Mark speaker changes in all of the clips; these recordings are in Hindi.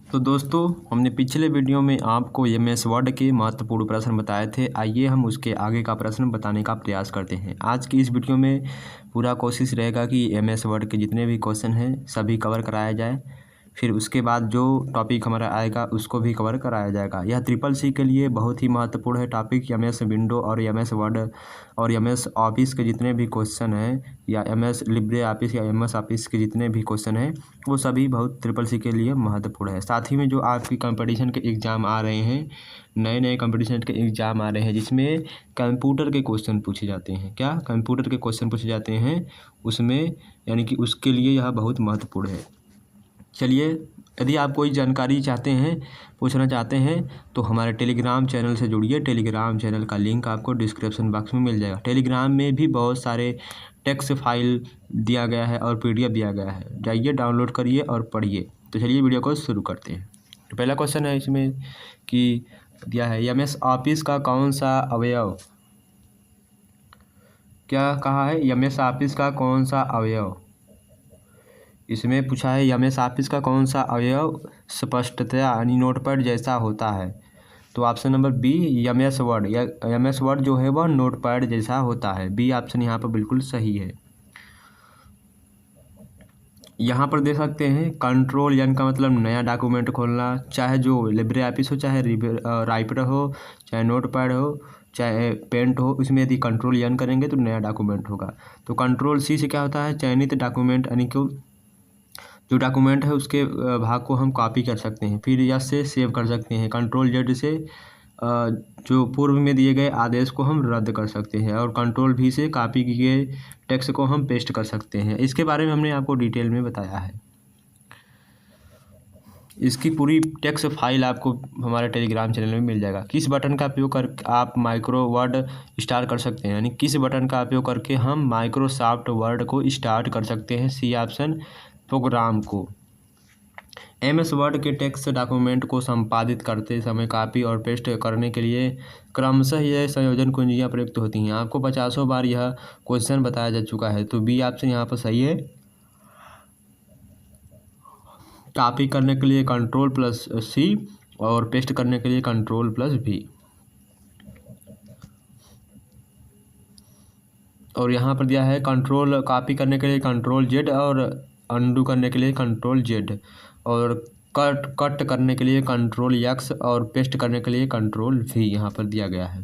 Speaker 1: तो दोस्तों, हमने पिछले वीडियो में आपको एमएस वर्ड के महत्वपूर्ण प्रश्न बताए थे। आइए हम उसके आगे का प्रश्न बताने का प्रयास करते हैं। आज की इस वीडियो में पूरा कोशिश रहेगा कि एमएस वर्ड के जितने भी क्वेश्चन हैं सभी कवर कराया जाए। फिर उसके बाद जो टॉपिक हमारा आएगा उसको भी कवर कराया जाएगा। यह ट्रिपल सी के लिए बहुत ही महत्वपूर्ण है टॉपिक। एमएस विंडो और एमएस वर्ड और एमएस ऑफिस के जितने भी क्वेश्चन हैं या एमएस लिब्रे ऑफिस या एमएस ऑफिस के जितने भी क्वेश्चन हैं वो सभी बहुत ट्रिपल सी के लिए महत्वपूर्ण है। साथ ही में जो आपकी कंपटीशन के एग्ज़ाम आ रहे हैं, नए नए कंपटीशन के एग्ज़ाम आ रहे हैं जिसमें कंप्यूटर के क्वेश्चन पूछे जाते हैं, क्या कंप्यूटर के क्वेश्चन पूछे जाते हैं उसमें, यानी कि उसके लिए यह बहुत महत्वपूर्ण है। चलिए, यदि आप कोई जानकारी चाहते हैं, पूछना चाहते हैं तो हमारे टेलीग्राम चैनल से जुड़िए। टेलीग्राम चैनल का लिंक आपको डिस्क्रिप्शन बॉक्स में मिल जाएगा। टेलीग्राम में भी बहुत सारे टेक्स्ट फाइल दिया गया है और पीडीएफ दिया गया है, जाइए डाउनलोड करिए और पढ़िए। तो चलिए वीडियो को शुरू करते हैं। तो पहला क्वेश्चन है इसमें कि दिया है एमएस ऑफिस का कौन सा अवयव, क्या कहा है, एमएस ऑफिस का कौन सा अवयव, इसमें पूछा है एमएस ऑफिस का कौन सा अवयव स्पष्टतया यानी नोटपैड जैसा होता है। तो option number B MS Word, या एमएस वर्ड जो है वह नोटपैड जैसा होता है। बी ऑप्शन यहाँ पर बिल्कुल सही है। यहाँ पर देख सकते हैं कंट्रोल एन का मतलब नया डॉक्यूमेंट खोलना, चाहे जो लिब्रे ऑफिस हो, चाहे राइटर हो, चाहे नोटपैड हो, चाहे पेंट हो, उसमें यदि कंट्रोल एन करेंगे तो नया डॉक्यूमेंट होगा। तो कंट्रोल सी से क्या होता है, चयनित डॉक्यूमेंट यानी कि जो डॉक्यूमेंट है उसके भाग को हम कॉपी कर सकते हैं, फिर यस से सेव कर सकते हैं। कंट्रोल जेड से जो पूर्व में दिए गए आदेश को हम रद्द कर सकते हैं, और कंट्रोल भी से कॉपी किए गए टेक्स्ट को हम पेस्ट कर सकते हैं। इसके बारे में हमने आपको डिटेल में बताया है। इसकी पूरी टेक्स्ट फाइल आपको हमारे टेलीग्राम चैनल में मिल जाएगा। किस बटन का उपयोग कर आप माइक्रो वर्ड स्टार्ट कर सकते हैं, यानी किस बटन का उपयोग करके हम माइक्रोसॉफ्ट वर्ड को स्टार्ट कर सकते हैं। सी ऑप्शन प्रोग्राम को। एमएस वर्ड के टेक्स्ट डॉक्यूमेंट को संपादित करते समय कॉपी और पेस्ट करने के लिए क्रमशः यह संयोजन कुंजियाँ प्रयुक्त होती हैं। आपको 50 बार यह क्वेश्चन बताया जा चुका है। तो बी ऑप्शन यहाँ पर सही है। कॉपी करने के लिए कंट्रोल प्लस सी और पेस्ट करने के लिए कंट्रोल प्लस वी। और यहाँ पर दिया है कंट्रोल कॉपी करने के लिए कंट्रोल जेड और अंडू करने के लिए कंट्रोल जेड, और कट करने के लिए कंट्रोल एक्स और पेस्ट करने के लिए कंट्रोल वी यहाँ पर दिया गया है।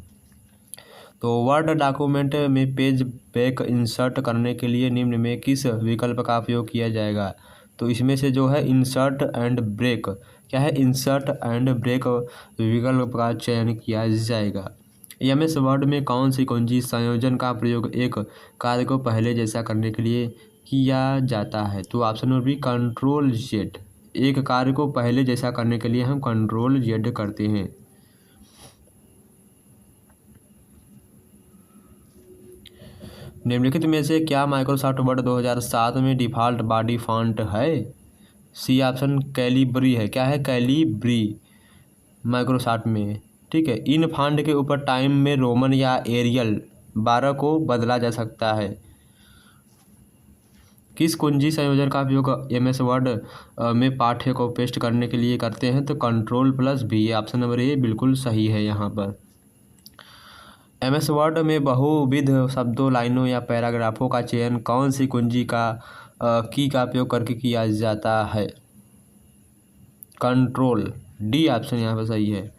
Speaker 1: तो वर्ड डॉक्यूमेंट में पेज बैक इंसर्ट करने के लिए निम्न में किस विकल्प का उपयोग किया जाएगा। तो इसमें से जो है इंसर्ट एंड ब्रेक, क्या है, इंसर्ट एंड ब्रेक विकल्प का चयन किया जाएगा। एमएस वर्ड में कौन सी कुंजी संयोजन का प्रयोग एक कार्य को पहले जैसा करने के लिए किया जाता है। तो option number B control Z, एक कार्य को पहले जैसा करने के लिए हम कंट्रोल जेड करते हैं। निम्नलिखित में से क्या माइक्रोसॉफ्ट वर्ड 2007 में डिफ़ॉल्ट बॉडी फॉन्ट है। सी ऑप्शन कैलिब्री है, क्या है, कैलिब्री माइक्रोसॉफ्ट में, ठीक है। इन फॉन्ट के ऊपर टाइम में रोमन या एरियल 12 को बदला जा सकता है। किस कुंजी संयोजन का उपयोग एमएस वर्ड में पाठ्य को पेस्ट करने के लिए करते हैं। तो control plus B, option number A बिल्कुल सही है। यहाँ पर एमएस वर्ड में बहुविध शब्दों, लाइनों या पैराग्राफों का चयन कौन सी कुंजी का की का उपयोग करके किया जाता है। कंट्रोल डी ऑप्शन यहाँ पर सही है।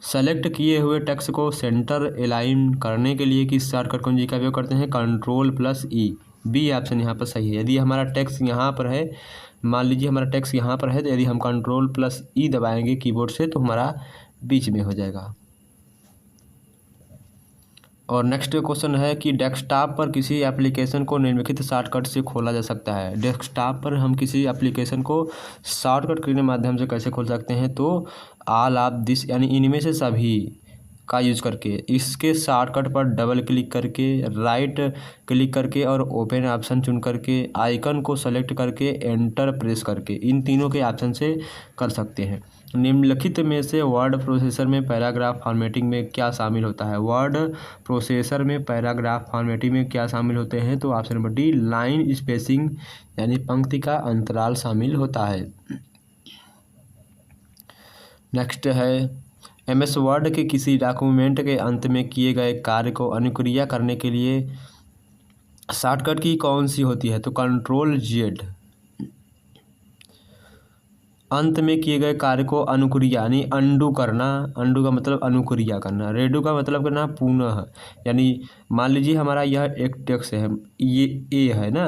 Speaker 1: सेलेक्ट किए हुए टेक्स्ट को सेंटर अलाइन करने के लिए किस शॉर्टकट कुंजी का उपयोग करते हैं। कंट्रोल प्लस ई, बी ऑप्शन यहाँ पर सही है। यदि हमारा टेक्स्ट यहाँ पर है, मान लीजिए हमारा टेक्स्ट यहाँ पर है, तो यदि हम कंट्रोल प्लस ई दबाएंगे कीबोर्ड से तो हमारा बीच में हो जाएगा। और नेक्स्ट क्वेश्चन है कि डेस्कटॉप पर किसी एप्लीकेशन को निम्नलिखित शॉर्टकट से खोला जा सकता है। डेस्कटॉप पर हम किसी एप्लीकेशन को शॉर्टकट के माध्यम से कैसे खोल सकते हैं। तो ऑल ऑफ दिस यानी इनमें से सभी का यूज करके, इसके शॉर्टकट पर डबल क्लिक करके, राइट क्लिक करके और ओपन ऑप्शन चुन करके, आइकन को सेलेक्ट करके, एंटर प्रेस करके, इन तीनों के ऑप्शन से कर सकते हैं। निम्नलिखित में से वर्ड प्रोसेसर में पैराग्राफ फॉर्मेटिंग में क्या शामिल होता है। वर्ड प्रोसेसर में पैराग्राफ फॉर्मेटिंग में क्या शामिल होते हैं। तो option number D line spacing यानी पंक्ति का अंतराल शामिल होता है। नेक्स्ट है MS वर्ड के किसी डॉक्यूमेंट के अंत में किए गए कार्य को अनुक्रिया करने के लिए शॉर्टकट की कौन सी होती है? तो Ctrl+Z। अंत में किए गए कार्य को अनुक्रिया यानी अंडू करना, अंडू का मतलब अनुक्रिया करना, रेडू का मतलब करना पुनः। यानी मान लीजिए हमारा यह एक टेक्स्ट है, ये ए है ना,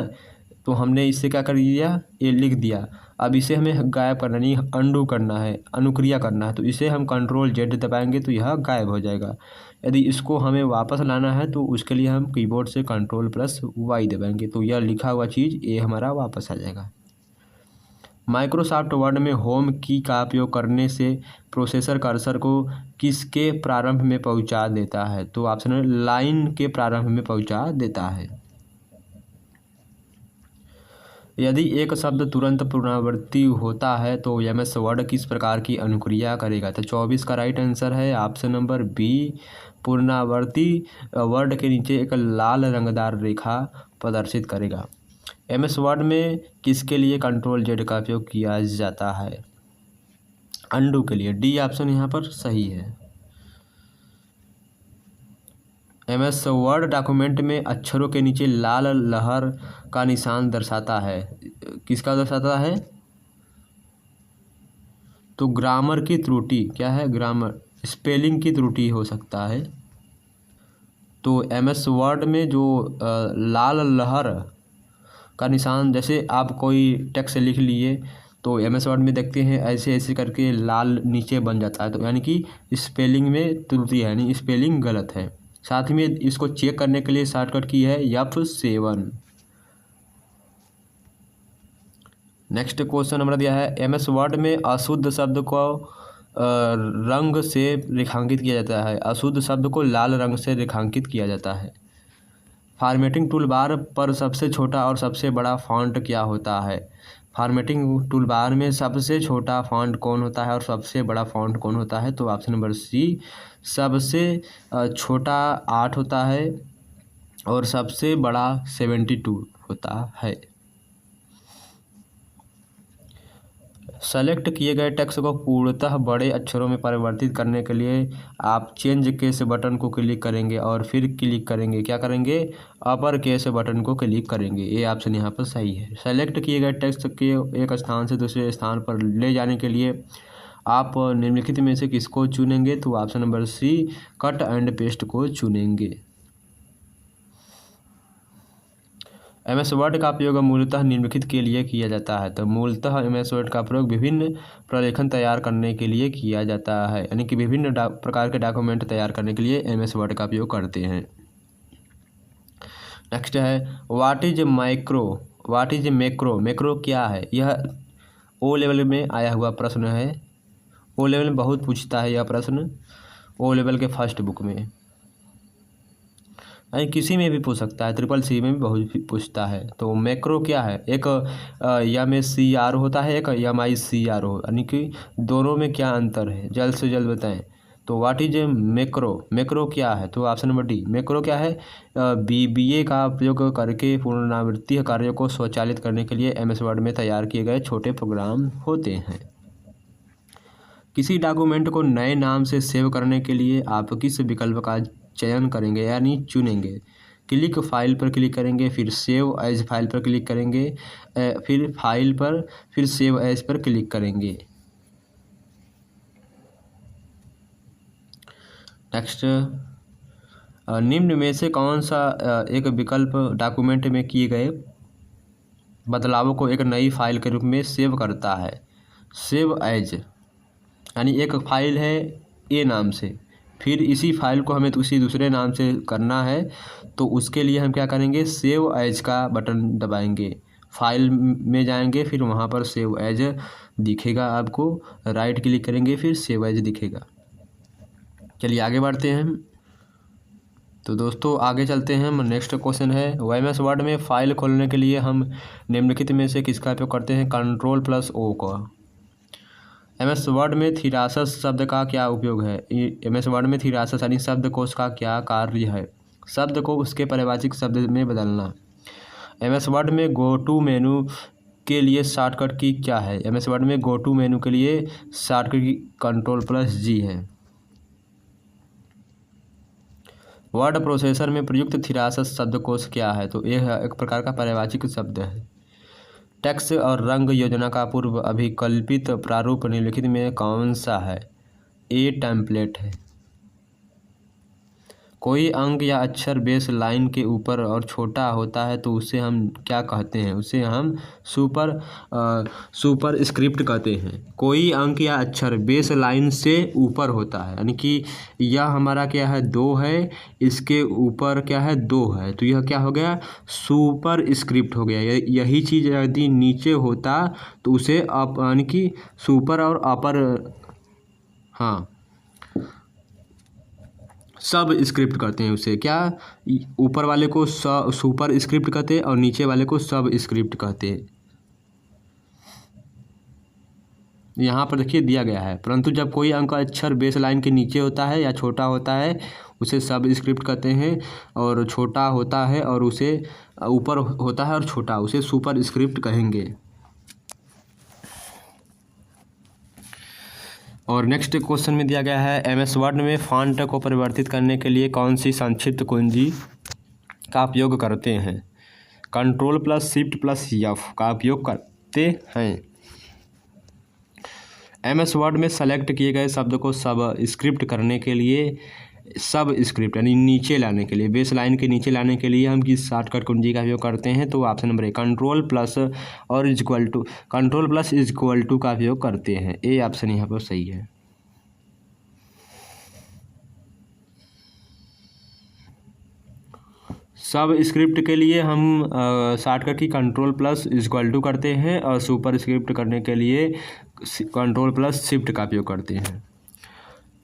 Speaker 1: तो हमने इससे क्या कर दिया, ए लिख दिया। अब इसे हमें गायब करना नहीं, अंडू करना है, अनुक्रिया करना है, तो इसे हम Ctrl+Z दबाएंगे तो यह गायब हो जाएगा। यदि इसको हमें वापस लाना है तो उसके लिए हम कीबोर्ड से Ctrl+Y दबाएंगे तो यह लिखा हुआ चीज़ ए हमारा वापस आ जाएगा। माइक्रोसॉफ्ट वर्ड में होम की का उपयोग करने से प्रोसेसर कर्सर को किसके प्रारंभ में पहुंचा देता है? तो ऑप्शन है लाइन के प्रारंभ में पहुंचा देता है। यदि एक शब्द तुरंत पुनरावृत्ति होता है तो MS वर्ड किस प्रकार की अनुक्रिया करेगा? तो 24 का राइट आंसर है ऑप्शन नंबर बी। पुनरावृत्ति वर्ड के नीचे एक लाल रंगदार रेखा प्रदर्शित करेगा। MS वर्ड में किसके लिए Ctrl+Z का उपयोग किया जाता है? अंडू के लिए। डी ऑप्शन यहाँ पर सही है। MS वर्ड डॉक्यूमेंट में अक्षरों के नीचे लाल लहर का निशान दर्शाता है, किसका दर्शाता है? तो ग्रामर की त्रुटि, क्या है? ग्रामर, स्पेलिंग की त्रुटि हो सकता है। तो MS वर्ड में जो लाल लहर का निशान, जैसे आप कोई टेक्स्ट लिख लिए तो MS वर्ड में देखते हैं ऐसे ऐसे करके लाल नीचे बन जाता है, तो यानी कि स्पेलिंग में त्रुटि है, यानी स्पेलिंग गलत है। साथ में इसको चेक करने के लिए शॉर्टकट की है F7। नेक्स्ट क्वेश्चन नंबर दिया है MS वर्ड में अशुद्ध शब्द को रंग से रेखांकित किया जाता है, अशुद्ध शब्द को लाल रंग से रेखांकित किया जाता है। फॉर्मेटिंग टूलबार पर सबसे छोटा और सबसे बड़ा फॉन्ट क्या होता है? फॉर्मेटिंग टूलबार में सबसे छोटा फॉन्ट कौन होता है और सबसे बड़ा फॉन्ट कौन होता है? तो ऑप्शन नंबर सी, सबसे छोटा 8 होता है और सबसे बड़ा 72 होता है। सेलेक्ट किए गए टेक्स्ट को पूर्णतः बड़े अक्षरों में परिवर्तित करने के लिए आप चेंज केस बटन को क्लिक करेंगे और फिर क्लिक करेंगे, क्या करेंगे? अपर केस बटन को क्लिक करेंगे। ये ऑप्शन यहाँ पर सही है। सेलेक्ट किए गए टेक्स्ट के एक स्थान से दूसरे स्थान पर ले जाने के लिए आप निम्नलिखित में से किसको चुनेंगे? तो option number C, cut and paste को चुनेंगे। MS वर्ड का प्रयोग मूलतः निम्नलिखित के लिए किया जाता है। तो मूलतः MS वर्ड का प्रयोग विभिन्न प्रलेखन तैयार करने के लिए किया जाता है, यानी कि विभिन्न प्रकार के डॉक्यूमेंट तैयार करने के लिए MS वर्ड का उपयोग करते हैं। नेक्स्ट है what is micro, what is macro, macro क्या है? यह O लेवल में आया हुआ प्रश्न है। O लेवल में बहुत पूछता है यह प्रश्न, O लेवल के फर्स्ट बुक में, यानी किसी में भी पूछ सकता है, CCC में भी बहुत पूछता है। तो मैक्रो क्या है? एक MACR होता है, एक MICRO, यानी कि दोनों में क्या अंतर है? जल्द से जल्द बताएं। तो व्हाट इज मैक्रो, मैक्रो क्या है? तो ऑप्शन नंबर डी, मैक्रो क्या है? BBA का उपयोग करके पुनरावृत्ति कार्यों को स्वचालित करने के लिए MS वर्ड में तैयार किए गए छोटे प्रोग्राम होते हैं। किसी डॉक्यूमेंट को नए नाम से सेव करने के लिए आप किस विकल्प का चयन करेंगे, यानी चुनेंगे? क्लिक फाइल पर क्लिक करेंगे, फिर सेव एज फाइल पर क्लिक करेंगे, फिर फाइल पर, फिर सेव एज पर क्लिक करेंगे। नेक्स्ट, निम्न में से कौन सा एक विकल्प डॉक्यूमेंट में किए गए बदलावों को एक नई फाइल के रूप में सेव करता है? सेव एज, यानी एक फाइल है ए नाम से, फिर इसी फाइल को हमें किसी दूसरे नाम से करना है, तो उसके लिए हम क्या करेंगे? सेव एज का बटन दबाएंगे, फाइल में जाएंगे, फिर वहाँ पर सेव एज दिखेगा आपको, राइट क्लिक करेंगे, फिर सेव एज दिखेगा। चलिए आगे बढ़ते हैं। तो दोस्तों आगे चलते हैं। नेक्स्ट क्वेश्चन है MS वर्ड में फाइल खोलने के लिए हम निम्नलिखित में से किसका उपयोग करते हैं? Ctrl+O का। MS वर्ड में थिरासस शब्द का क्या उपयोग है? MS वर्ड में थिरासस यानी शब्दकोश का क्या कार्य है? शब्द को उसके पारिभाषिक शब्द में बदलना। MS वर्ड में गो टू मेनू के लिए शॉर्टकट की क्या है? MS वर्ड में गो टू मेनू के लिए शॉर्टकट की Ctrl+G है। वर्ड प्रोसेसर में प्रयुक्त 63 शब्दकोश क्या है? तो यह एक प्रकार का पर्यायवाची शब्द है। टेक्स्ट और रंग योजना का पूर्व अभिकल्पित प्रारूप निम्नलिखित में कौन सा है? ए टेम्पलेट है। कोई अंक या अक्षर बेस लाइन के ऊपर और छोटा होता है तो उसे हम क्या कहते हैं? उसे हम सुपर स्क्रिप्ट कहते हैं। कोई अंक या अक्षर बेस लाइन से ऊपर होता है, यानी कि यह हमारा क्या है 2 है, इसके ऊपर क्या है 2 है, तो यह क्या हो गया सुपर स्क्रिप्ट हो गया। यही चीज़ यदि नीचे होता तो उसे अप यानी कि सुपर और अपर, हाँ, सब स्क्रिप्ट कहते हैं उसे। क्या? ऊपर वाले को सुपर स्क्रिप्ट कहते हैं और नीचे वाले को सब स्क्रिप्ट कहते हैं। यहाँ पर देखिए दिया गया है, परंतु जब कोई अंक अक्षर बेस लाइन के नीचे होता है या छोटा होता है उसे सब स्क्रिप्ट कहते हैं, और छोटा होता है और उसे ऊपर होता है और छोटा उसे सुपर स्क्रिप्ट कहेंगे। और नेक्स्ट क्वेश्चन में दिया गया है MS वर्ड में फॉन्ट को परिवर्तित करने के लिए कौन सी संक्षिप्त कुंजी का उपयोग करते हैं? Ctrl+Shift+F का उपयोग करते हैं। MS वर्ड में सेलेक्ट किए गए शब्द को सब स्क्रिप्ट करने के लिए, सब स्क्रिप्ट यानी नीचे लाने के लिए, बेस लाइन के नीचे लाने के लिए हम किस शॉर्टकट कुंजी का उपयोग करते हैं? तो ऑप्शन नंबर ए Ctrl+= का उपयोग करते हैं। ए ऑप्शन यहाँ पर सही है। सब स्क्रिप्ट के लिए हम शॉर्टकट की Ctrl+= करते हैं और सुपर स्क्रिप्ट करने के लिए Ctrl+Shift का उपयोग करते हैं।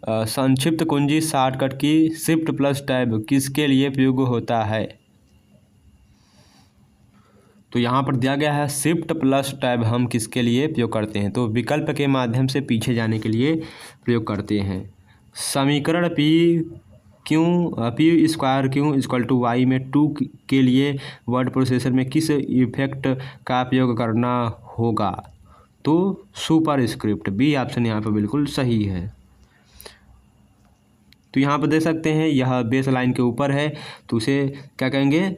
Speaker 1: संक्षिप्त कुंजी शॉर्टकट की Shift+Tab किसके लिए उपयोग होता है? तो यहाँ पर दिया गया है Shift+Tab हम किसके लिए प्रयोग करते हैं? तो विकल्प के माध्यम से पीछे जाने के लिए प्रयोग करते हैं। समीकरण P²Q=y में 2 के लिए वर्ड प्रोसेसर में किस इफेक्ट का उपयोग करना होगा? तो सुपर स्क्रिप्ट। बी ऑप्शन यहाँ पर बिल्कुल सही है। तो यहाँ पर देख सकते हैं यह बेस लाइन के ऊपर है तो उसे क्या कहेंगे?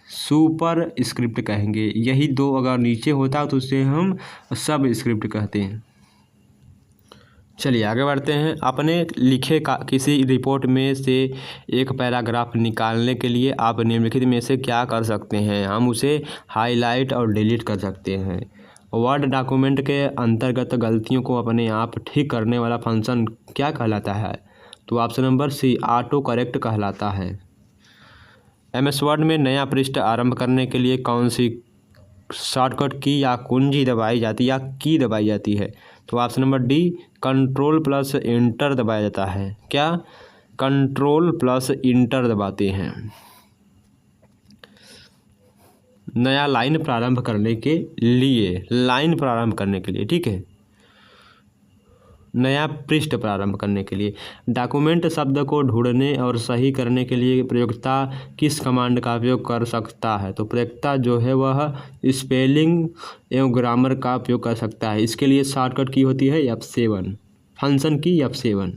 Speaker 1: सुपर स्क्रिप्ट कहेंगे। यही 2 अगर नीचे होता तो उसे हम सब स्क्रिप्ट कहते हैं। चलिए आगे बढ़ते हैं। अपने लिखे का किसी रिपोर्ट में से एक पैराग्राफ निकालने के लिए आप निम्नलिखित में से क्या कर सकते हैं? हम उसे हाईलाइट और डिलीट कर सकते हैं। वर्ड डॉक्यूमेंट के अंतर्गत गलतियों को अपने आप ठीक करने वाला फंक्शन क्या कहलाता है? तो option number C autocorrect कहलाता है। MS वर्ड में नया पृष्ठ आरंभ करने के लिए कौन सी शॉर्टकट की या कुंजी दबाई जाती है या की दबाई जाती है? तो ऑप्शन नंबर डी Ctrl+Enter दबाया जाता है। क्या? Ctrl+Enter दबाते हैं। नया लाइन प्रारंभ करने के लिए, लाइन प्रारंभ करने के लिए, ठीक है, नया पृष्ठ प्रारंभ करने के लिए। डॉक्यूमेंट शब्द को ढूंढने और सही करने के लिए प्रयोक्ता किस कमांड का उपयोग कर सकता है? तो प्रयोक्ता जो है वह स्पेलिंग एवं ग्रामर का उपयोग कर सकता है। इसके लिए शॉर्टकट की होती है F7, फंक्शन की F7।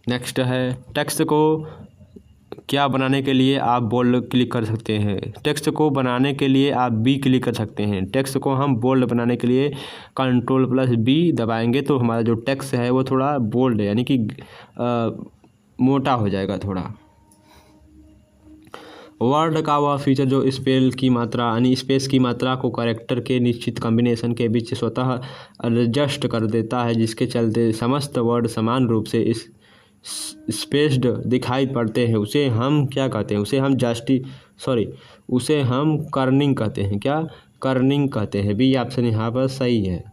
Speaker 1: नेक्स्ट है टेक्स्ट को क्या बनाने के लिए आप बोल्ड क्लिक कर सकते हैं? टेक्स्ट को बनाने के लिए आप B क्लिक कर सकते हैं। टेक्स्ट को हम बोल्ड बनाने के लिए Ctrl+B दबाएंगे तो हमारा जो टेक्स्ट है वो थोड़ा बोल्ड है, यानी कि मोटा हो जाएगा थोड़ा। वर्ड का वह फीचर जो स्पेल की मात्रा यानी स्पेस की मात्रा को कैरेक्टर के निश्चित कॉम्बिनेशन के बीच स्वतः एडजस्ट कर देता है, जिसके चलते समस्त वर्ड समान रूप से स्पेस्ड दिखाई पड़ते हैं, उसे हम क्या कहते हैं? उसे हम कर्निंग कहते हैं। क्या? कर्निंग कहते हैं। बी ऑप्शन यहाँ पर सही है।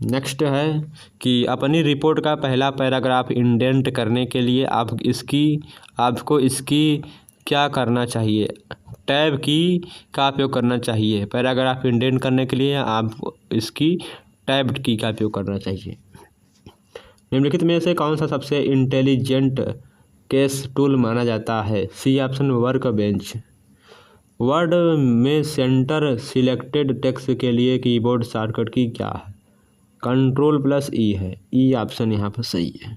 Speaker 1: नेक्स्ट है कि अपनी रिपोर्ट का पहला पैराग्राफ इंडेंट करने के लिए आपको इसकी क्या करना चाहिए? टैब की का उपयोग करना चाहिए। पैराग्राफ इंडेंट करने के लिए आपको इसकी टैब की का उपयोग करना चाहिए। निम्नलिखित में से कौन सा सबसे इंटेलिजेंट केस टूल माना जाता है? C option workbench. Word में सेंटर सिलेक्टेड टेक्स्ट के लिए कीबोर्ड शॉर्टकट की क्या है? Ctrl+E है। ई ऑप्शन यहाँ पर सही है।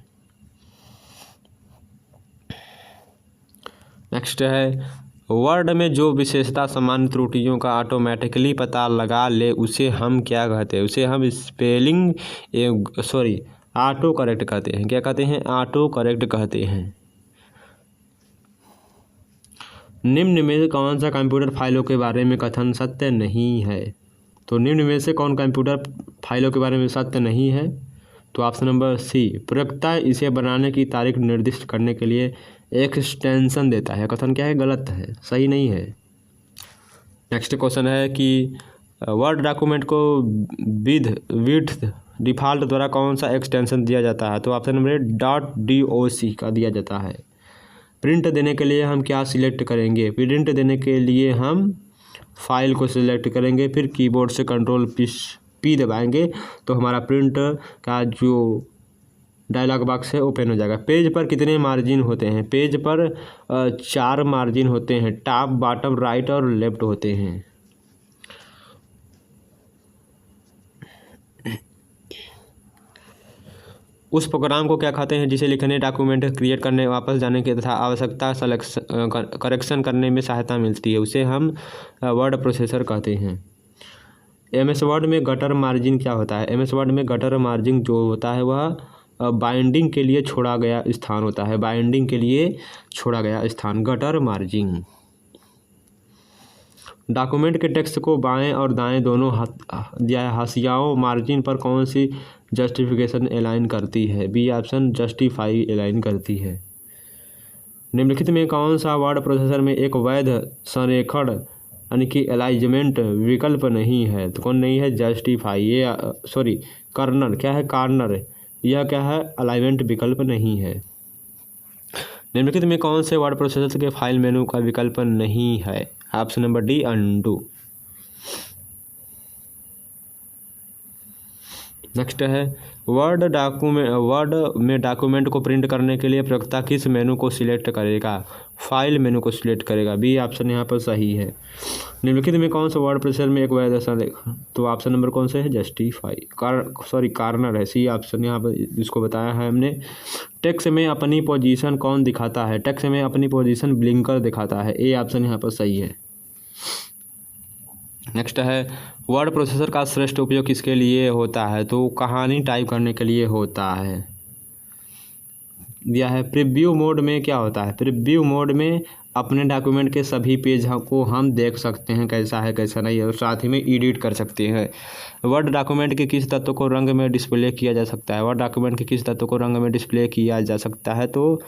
Speaker 1: नेक्स्ट है, वर्ड में जो विशेषता सामान्य त्रुटियों का ऑटोमेटिकली पता लगा ले उसे हम क्या कहते हैं? उसे हम स्पेलिंग ऑटो करेक्ट कहते हैं। क्या कहते हैं? ऑटो करेक्ट कहते हैं। निम्न में से कौन सा कंप्यूटर फाइलों के बारे में कथन सत्य नहीं है? तो निम्न में से कौन कंप्यूटर फाइलों के बारे में सत्य नहीं है? तो ऑप्शन नंबर सी, प्रयोक्ता इसे बनाने की तारीख निर्दिष्ट करने के लिए एक्सटेंशन देता है। कथन क्या है? गलत है, सही नहीं है। नेक्स्ट क्वेश्चन है कि वर्ड डॉक्यूमेंट को विड्थ डिफ़ॉल्ट द्वारा कौन सा एक्सटेंशन दिया जाता है? तो ऑप्शन नंबर .doc का दिया जाता है। प्रिंट देने के लिए हम क्या सिलेक्ट करेंगे? प्रिंट देने के लिए हम फाइल को सिलेक्ट करेंगे, फिर कीबोर्ड से Ctrl+P दबाएंगे तो हमारा प्रिंट का जो डायलॉग बॉक्स है ओपन हो जाएगा। पेज पर कितने मार्जिन होते हैं? पेज पर 4 मार्जिन होते हैं। टॉप, बॉटम, राइट और लेफ्ट होते हैं। उस प्रोग्राम को क्या कहते हैं जिसे लिखने, डॉक्यूमेंट क्रिएट करने, वापस जाने के तथा आवश्यकता करेक्शन करने में सहायता मिलती है? उसे हम वर्ड प्रोसेसर कहते हैं। MS वर्ड में गटर मार्जिन क्या होता है? MS वर्ड में गटर मार्जिन जो होता है वह बाइंडिंग के लिए छोड़ा गया स्थान होता है। बाइंडिंग के लिए छोड़ा गया स्थान, गटर मार्जिन। डॉक्यूमेंट के टेक्स्ट को बाएं और दाएं दोनों हाशियाओं मार्जिन पर कौन सी जस्टिफिकेशन अलाइन करती है? बी ऑप्शन, जस्टिफाई अलाइन करती है। निम्नलिखित में कौन सा वर्ड प्रोसेसर में एक वैध संरेखण यानी कि अलाइजमेंट विकल्प नहीं है? तो कौन नहीं है? Justify, corner. क्या है? कार्नर। यह क्या है? अलाइनमेंट विकल्प नहीं है। निम्नलिखित में कौन से वर्ड प्रोसेसर के फाइल मेनू का विकल्प नहीं है? Option number D, undo. Next है, वर्ड में डॉक्यूमेंट को प्रिंट करने के लिए प्रयोक्ता किस मेनू को सिलेक्ट करेगा? फाइल मेनू को सिलेक्ट करेगा। बी ऑप्शन यहाँ पर सही है। निम्नलिखित में कौन सा वर्ड प्रोसेसर में एक वैध संरेखण? तो ऑप्शन नंबर कौन सा है? जस्टिफाई, कार्नर है। सी ऑप्शन यहाँ पर जिसको बताया है हमने। टेक्स्ट में अपनी पोजीशन कौन दिखाता है? टेक्स्ट में अपनी पोजीशन ब्लिंकर दिखाता है। ए ऑप्शन यहाँ पर सही है। नेक्स्ट है, वर्ड प्रोसेसर का श्रेष्ठ उपयोग किसके लिए होता है? तो कहानी टाइप करने के लिए होता है। दिया है प्रीव्यू मोड में क्या होता है? प्रीव्यू मोड में अपने डॉक्यूमेंट के सभी पेज को हम देख सकते हैं, कैसा है कैसा नहीं है, और साथ ही में एडिट कर सकते हैं। वर्ड डॉक्यूमेंट के किस तत्व को रंग में डिस्प्ले किया जा सकता है? वर्ड डॉक्यूमेंट के किस तत्व को रंग में डिस्प्ले किया जा सकता है? तो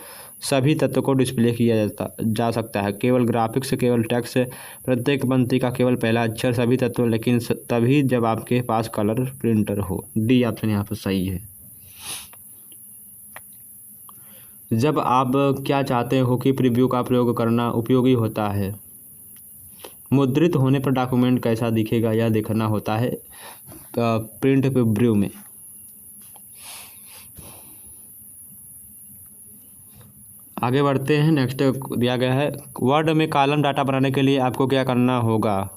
Speaker 1: सभी तत्व को डिस्प्ले किया जा सकता है। केवल ग्राफिक्स, केवल टेक्स्ट, प्रत्येक पंक्ति का केवल पहला अक्षर, सभी तत्व, लेकिन तभी जब आपके पास कलर प्रिंटर हो। डी ऑप्शन यहाँ पर सही है। जब आप क्या चाहते हो कि प्रीव्यू का प्रयोग करना उपयोगी होता है? मुद्रित होने पर डॉक्यूमेंट कैसा दिखेगा यह देखना होता है प्रिंट प्रीव्यू में। आगे बढ़ते हैं। नेक्स्ट दिया गया है, वर्ड में कॉलम डाटा बनाने के लिए आपको क्या करना होगा?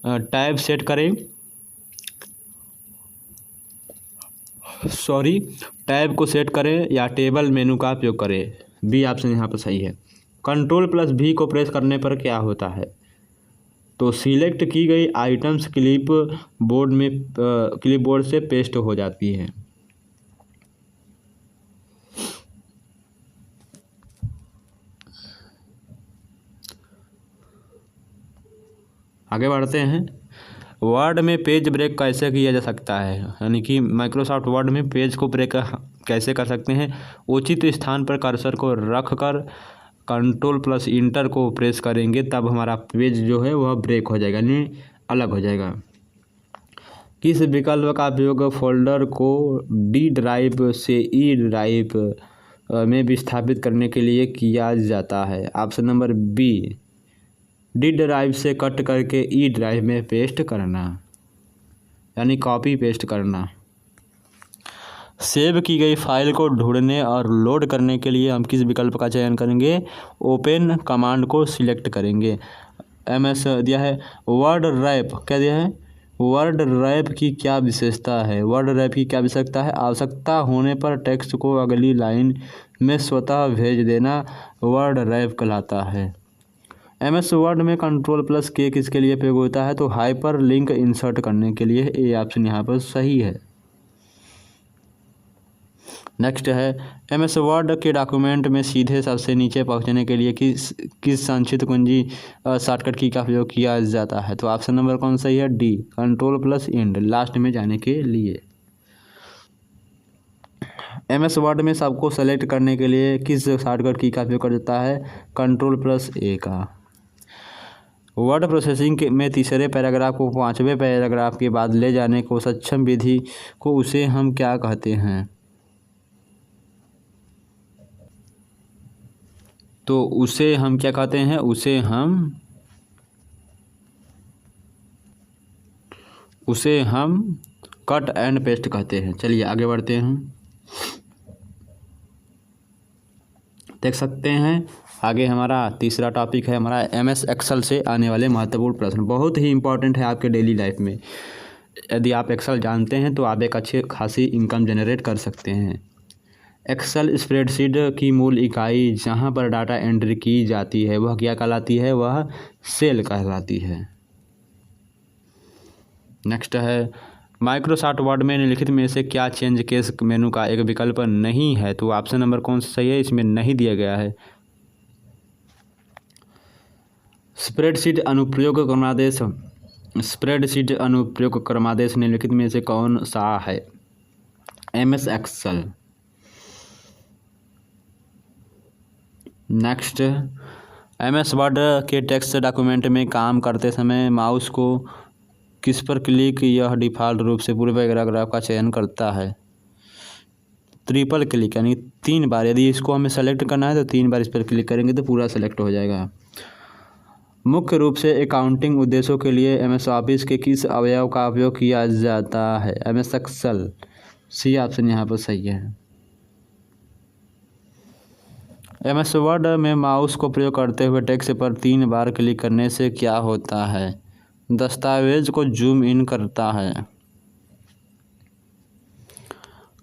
Speaker 1: टैब सेट करें, टैब को सेट करें या टेबल मेनू का उपयोग करें। बी ऑप्शन यहाँ पर सही है। Ctrl+V को प्रेस करने पर क्या होता है? तो सिलेक्ट की गई आइटम्स क्लिपबोर्ड से पेस्ट हो जाती है। आगे बढ़ते हैं। वर्ड में पेज ब्रेक कैसे किया जा सकता है? यानी कि माइक्रोसॉफ्ट वर्ड में पेज को ब्रेक कैसे कर सकते हैं? उचित स्थान पर कर्सर को रख कर Ctrl+Enter को प्रेस करेंगे तब हमारा पेज जो है वह ब्रेक हो जाएगा, यानी अलग हो जाएगा। किस विकल्प का उपयोग फोल्डर को डी ड्राइव से ई ड्राइव में विस्थापित करने के लिए किया जाता है? Option number B, D drive से कट करके ई ड्राइव में पेस्ट करना, यानी कॉपी पेस्ट करना। सेव की गई फाइल को ढूंढने और लोड करने के लिए हम किस विकल्प का चयन करेंगे? ओपन कमांड को सिलेक्ट करेंगे। MS दिया है वर्ड रैप, क्या दिया है वर्ड रैप की क्या विशेषता है। वर्ड रैप की क्या विशेषता है, आवश्यकता होने पर टेक्स्ट को अगली लाइन में स्वतः भेज देना वर्ड रैप कहलाता है। MS वर्ड में Ctrl+K किसके लिए प्रयोग होता है, तो हाइपर लिंक इंसर्ट करने के लिए। ये ऑप्शन यहाँ पर सही है। नेक्स्ट है MS वर्ड के डॉक्यूमेंट में सीधे सबसे नीचे पहुंचने के लिए किस संक्षिप्त कुंजी शॉर्टकट की का प्रयोग किया जाता है, तो ऑप्शन नंबर कौन सही है, डी Ctrl+Ind लास्ट में जाने के लिए। MS वर्ड में सबको सेलेक्ट करने के लिए किस शॉर्टकट की का उपयोग कर जाता है, Ctrl+A का। वर्ड प्रोसेसिंग में तीसरे पैराग्राफ को पांचवें पैराग्राफ के बाद ले जाने को सक्षम विधि को उसे हम क्या कहते हैं, तो उसे हम क्या कहते हैं, उसे हम कट एंड पेस्ट कहते हैं। चलिए आगे बढ़ते हैं। देख सकते हैं आगे हमारा तीसरा टॉपिक है हमारा MS एक्सेल से आने वाले महत्वपूर्ण प्रश्न। बहुत ही इंपॉर्टेंट है आपके डेली लाइफ में। यदि आप एक्सेल जानते हैं तो आप एक अच्छी खासी इनकम जनरेट कर सकते हैं। एक्सेल स्प्रेडशीट की मूल इकाई जहां पर डाटा एंट्री की जाती है वह क्या कहलाती है, वह सेल कहलाती है। नेक्स्ट है माइक्रोसॉफ्ट वर्ड में निम्नलिखित में से क्या चेंज केस मेनू का एक विकल्प नहीं है, तो ऑप्शन नंबर कौन सा सही है, इसमें नहीं दिया गया है। स्प्रेडशीट अनुप्रयोग क्रमादेश निम्नलिखित में से कौन सा है, MS Excel. Next MS Word के टेक्स्ट डॉक्यूमेंट में काम करते समय माउस को किस पर क्लिक यह डिफ़ॉल्ट रूप से पूरे पैराग्राफ का चयन करता है, ट्रिपल क्लिक यानी 3 बार। यदि इसको हमें सेलेक्ट करना है तो 3 बार इस पर क्लिक करेंगे तो पूरा सेलेक्ट हो जाएगा। मुख्य रूप से अकाउंटिंग उद्देश्यों के लिए MS ऑफिस के किस अवयव का उपयोग किया जाता है, MS एक्सेल। सी ऑप्शन यहाँ पर सही है। MS वर्ड में माउस को प्रयोग करते हुए टेक्स्ट पर 3 बार क्लिक करने से क्या होता है, दस्तावेज को जूम इन करता है।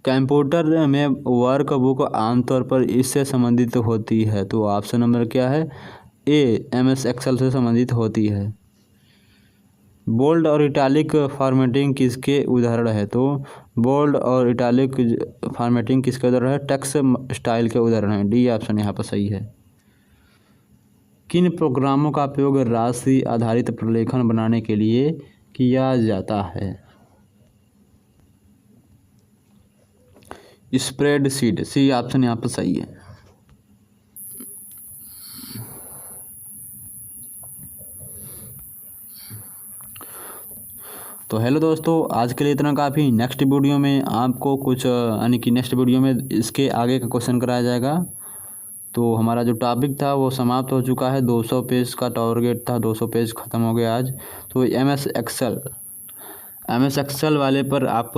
Speaker 1: कंप्यूटर में वर्कबुक आमतौर पर इससे संबंधित होती है, तो ऑप्शन नंबर क्या है, ए MS एक्सेल से संबंधित होती है। बोल्ड और इटैलिक फॉर्मेटिंग किसके उदाहरण है, तो बोल्ड और इटैलिक फॉर्मेटिंग किसके उदाहरण है, टेक्स्ट स्टाइल के उदाहरण है। डी ऑप्शन यहाँ पर सही है। किन प्रोग्रामों का उपयोग राशि आधारित प्रलेखन बनाने के लिए किया जाता है, स्प्रेडशीट। सी ऑप्शन यहाँ पर सही है। तो हेलो दोस्तों, आज के लिए इतना काफ़ी। नेक्स्ट वीडियो में आपको कुछ यानी कि नेक्स्ट वीडियो में इसके आगे का क्वेश्चन कराया जाएगा। तो हमारा जो टॉपिक था वो समाप्त हो चुका है। 200 पेज का टारगेट था, 200 पेज ख़त्म हो गया आज। तो MS एक्सेल वाले पर आप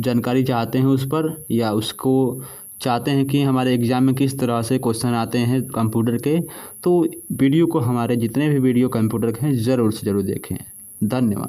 Speaker 1: जानकारी चाहते हैं उस पर, या उसको चाहते हैं कि हमारे एग्ज़ाम में किस तरह से क्वेश्चन आते हैं कंप्यूटर के, तो वीडियो को हमारे जितने भी वीडियो कंप्यूटर के हैं ज़रूर से ज़रूर देखें। धन्यवाद।